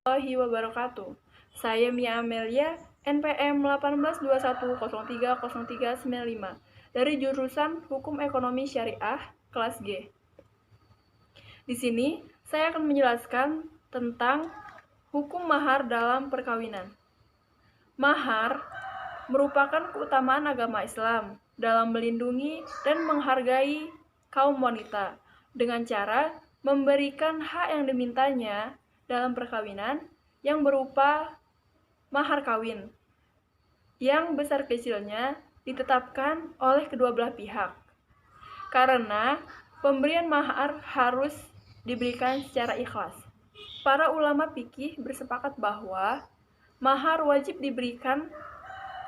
Warahmatullahi wabarakatuh. Saya Mia Amelia, NPM 1821030395 dari jurusan Hukum Ekonomi Syariah kelas G. Di sini saya akan menjelaskan tentang hukum mahar dalam perkawinan. Mahar merupakan keutamaan agama Islam dalam melindungi dan menghargai kaum wanita dengan cara memberikan hak yang dimintanya dalam perkawinan yang berupa mahar kawin yang besar kecilnya ditetapkan oleh kedua belah pihak. Karena pemberian mahar harus diberikan secara ikhlas. Para ulama fikih bersepakat bahwa mahar wajib diberikan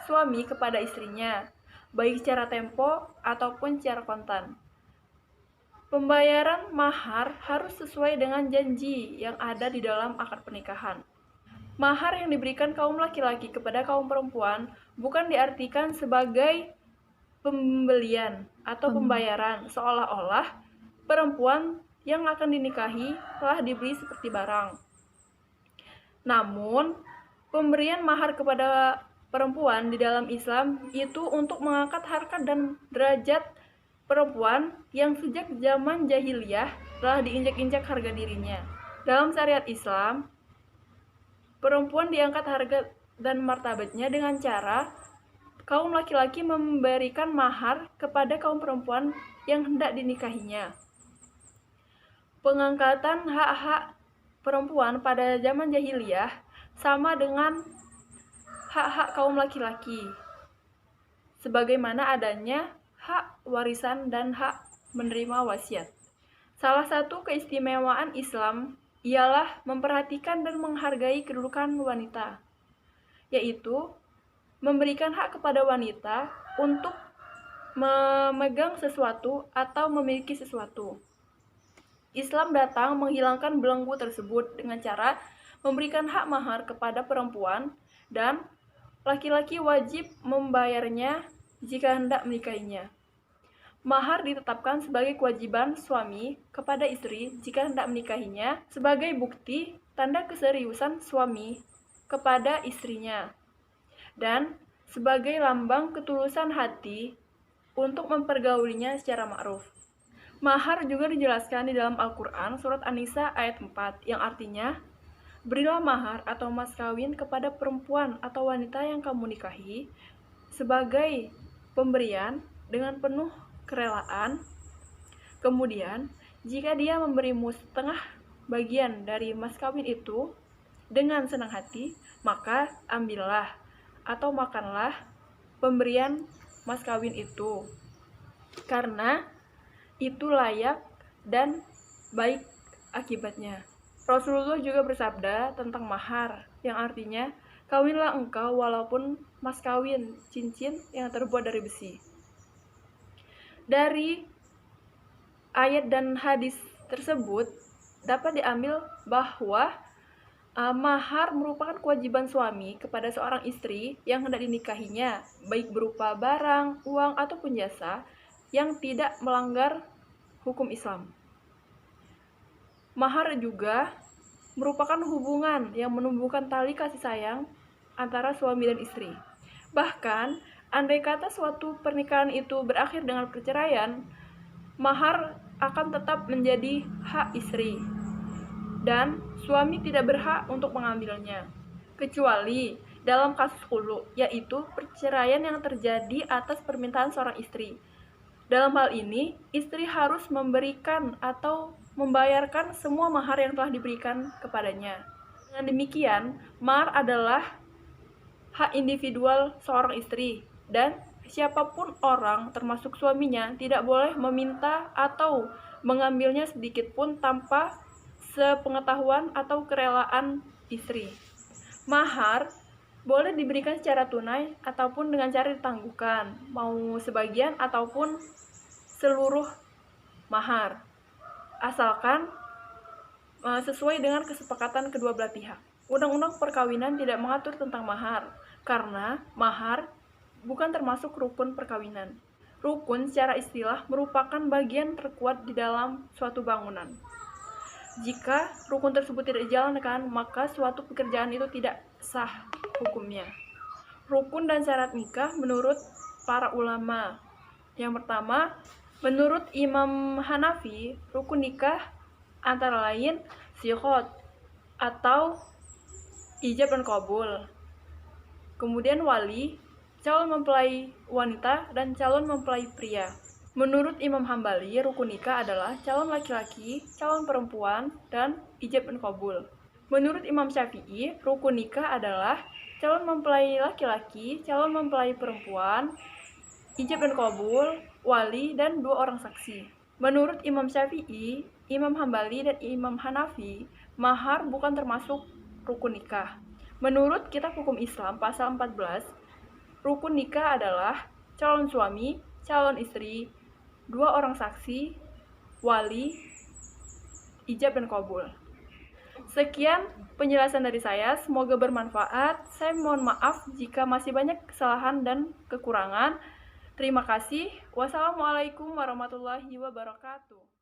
suami kepada istrinya, baik secara tempo ataupun secara kontan. Pembayaran mahar harus sesuai dengan janji yang ada di dalam akad pernikahan. Mahar yang diberikan kaum laki-laki kepada kaum perempuan bukan diartikan sebagai pembelian atau pembayaran, seolah-olah perempuan yang akan dinikahi telah dibeli seperti barang. Namun, pemberian mahar kepada perempuan di dalam Islam itu untuk mengangkat harkat dan derajat perempuan yang sejak zaman jahiliyah telah diinjak-injak harga dirinya. Dalam syariat Islam, perempuan diangkat harga dan martabatnya dengan cara kaum laki-laki memberikan mahar kepada kaum perempuan yang hendak dinikahinya. Pengangkatan hak-hak perempuan pada zaman jahiliyah sama dengan hak-hak kaum laki-laki, sebagaimana adanya hak warisan dan hak menerima wasiat. Salah satu keistimewaan Islam ialah memperhatikan dan menghargai kedudukan wanita, yaitu memberikan hak kepada wanita untuk memegang sesuatu atau memiliki sesuatu. Islam datang menghilangkan belenggu tersebut dengan cara memberikan hak mahar kepada perempuan dan laki-laki wajib membayarnya jika hendak menikahinya. Mahar ditetapkan sebagai kewajiban suami kepada istri jika hendak menikahinya sebagai bukti tanda keseriusan suami kepada istrinya dan sebagai lambang ketulusan hati untuk mempergaulinya secara ma'ruf. Mahar juga dijelaskan di dalam Al-Quran surat An-Nisa ayat 4 yang artinya, berilah mahar atau mas kawin kepada perempuan atau wanita yang kamu nikahi sebagai pemberian dengan penuh kerelaan. Kemudian, jika dia memberimu setengah bagian dari mas kawin itu dengan senang hati, maka ambillah atau makanlah pemberian mas kawin itu, karena itu layak dan baik akibatnya. Rasulullah juga bersabda tentang mahar, yang artinya, kawinlah engkau walaupun mas kawin cincin yang terbuat dari besi. Dari ayat dan hadis tersebut dapat diambil bahwa mahar merupakan kewajiban suami kepada seorang istri yang hendak dinikahinya, baik berupa barang, uang, ataupun jasa yang tidak melanggar hukum Islam. Mahar juga merupakan hubungan yang menumbuhkan tali kasih sayang antara suami dan istri. Bahkan, andai kata suatu pernikahan itu berakhir dengan perceraian, mahar akan tetap menjadi hak istri dan suami tidak berhak untuk mengambilnya, kecuali dalam kasus khulu, yaitu perceraian yang terjadi atas permintaan seorang istri. Dalam hal ini, istri harus memberikan atau membayarkan semua mahar yang telah diberikan kepadanya. Dengan demikian, mahar adalah hak individual seorang istri, dan siapapun orang, termasuk suaminya, tidak boleh meminta atau mengambilnya sedikit pun tanpa sepengetahuan atau kerelaan istri. Mahar boleh diberikan secara tunai ataupun dengan cara ditangguhkan, mau sebagian ataupun seluruh mahar, asalkan sesuai dengan kesepakatan kedua belah pihak. Undang-undang perkawinan tidak mengatur tentang mahar, karena mahar bukan termasuk rukun perkawinan. Rukun secara istilah merupakan bagian terkuat di dalam suatu bangunan. Jika rukun tersebut tidak dijalankan, maka suatu pekerjaan itu tidak sah hukumnya. Rukun dan syarat nikah menurut para ulama. Yang pertama, menurut Imam Hanafi, rukun nikah antara lain sighot atau ijab dan qabul. Kemudian wali, calon mempelai wanita dan calon mempelai pria. Menurut Imam Hambali, rukun nikah adalah calon laki-laki, calon perempuan, dan ijab dan qabul. Menurut Imam Syafi'i, rukun nikah adalah calon mempelai laki-laki, calon mempelai perempuan, ijab dan qabul, wali, dan 2 orang saksi. Menurut Imam Syafi'i, Imam Hambali, dan Imam Hanafi, mahar bukan termasuk rukun nikah. Menurut Kitab Hukum Islam pasal 14, rukun nikah adalah calon suami, calon istri, 2 orang saksi, wali, ijab dan qabul. Sekian penjelasan dari saya, semoga bermanfaat. Saya mohon maaf jika masih banyak kesalahan dan kekurangan. Terima kasih. Wassalamualaikum warahmatullahi wabarakatuh.